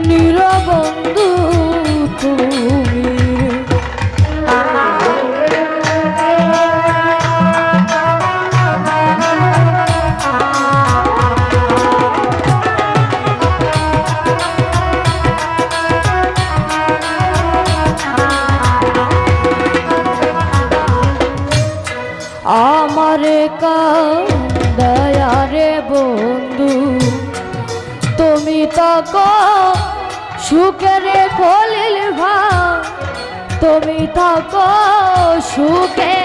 নিরবন্ধু তুমি। আমারে কান্দায়ারে বন্ধু তুমি থাকো সুখেরে খলিল ভাই, তুমি থাকো সুখে।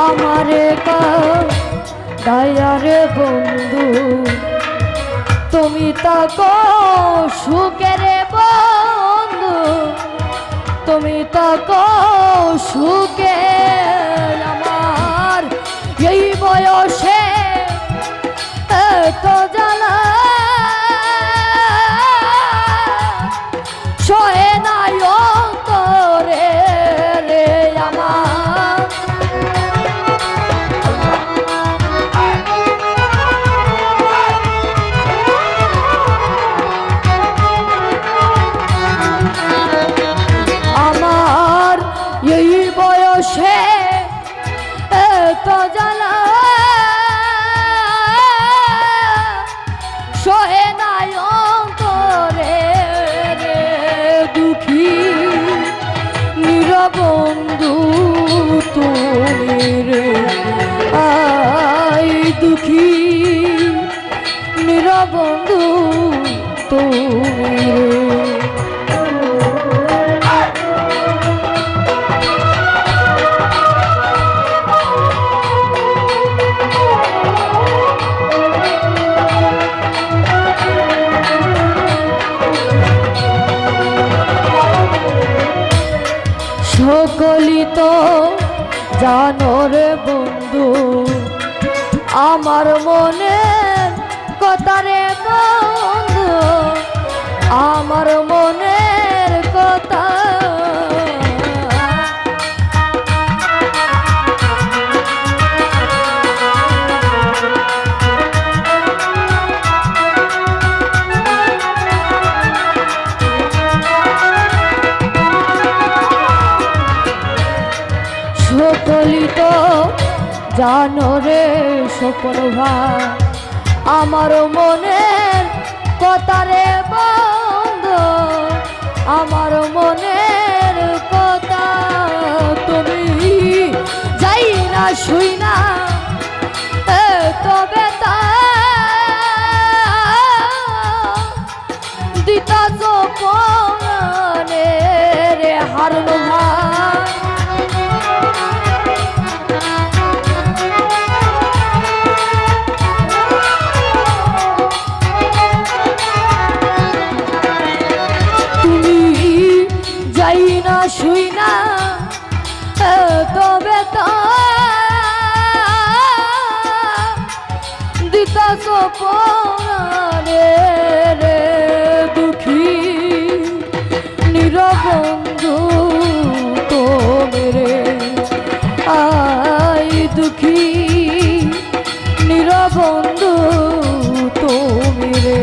আমারে কান্দায়ারে বন্ধু তুমি থাকো সুখেরে বন্ধু, তুমি থাকো সুখে। আমার এই বয়সে এত জ্বালা সহে নাই অন্তরে রে আমার। এই বয়সে এত জ্বালা সহে নাই অন্তরে রে দুঃখী নিরবন্ধু তুমি রে। আই দুঃখী নিরবন্ধু তুমি রে। সকলি তো জানো রে বন্ধু আমার মনের কথা রে বন্ধু, আমার মনের কথা। সকলি তো জানো রে স্বপন ভাই আমার মনের কথা রে বন্ধু, আমার মনের কথা। তুমি যাই না শুই না তবে তা দিতা জোপনে রে হারলো ভাই। শুই না তবে তা দিতা সোপনে রে দুঃখী নিরবন্ধু তুমি রে। আই দুঃখী নিরবন্ধু তুমি রে।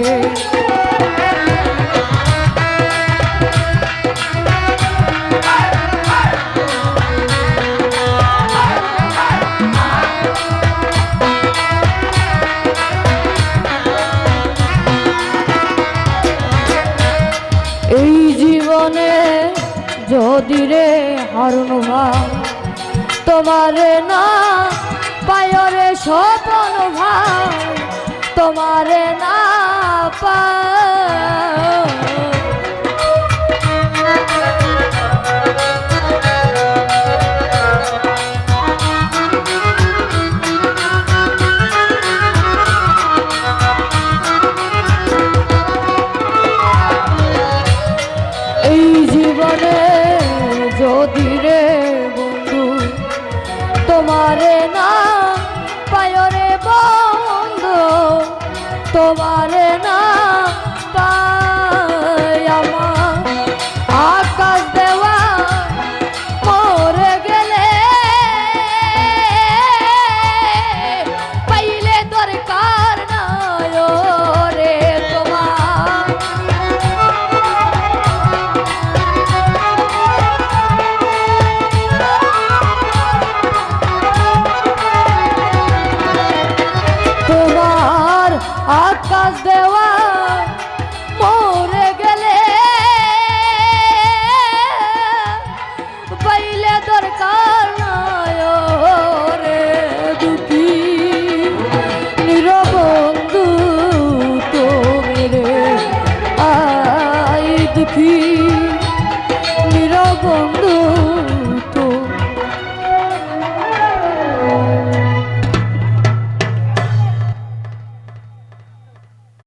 এই জীবনে যদি রে হারুন ভাই তোমারে না পায়রে স্বপন ভাই, তোমারে না পায়। যদি রে বন্ধু তোমারে না পায়রে বন্ধু, তোমারে না পাই আমার আকাশ দেওয়া মরে গেলে পাইলে দরকার নাই রে তোমার তোমার আকাশ দেওয়া মরে গেলে পাইলে দরকার নাই রে দুঃখী নিরবন্ধু তুমি রে আই দুঃখী নিরবন্ধু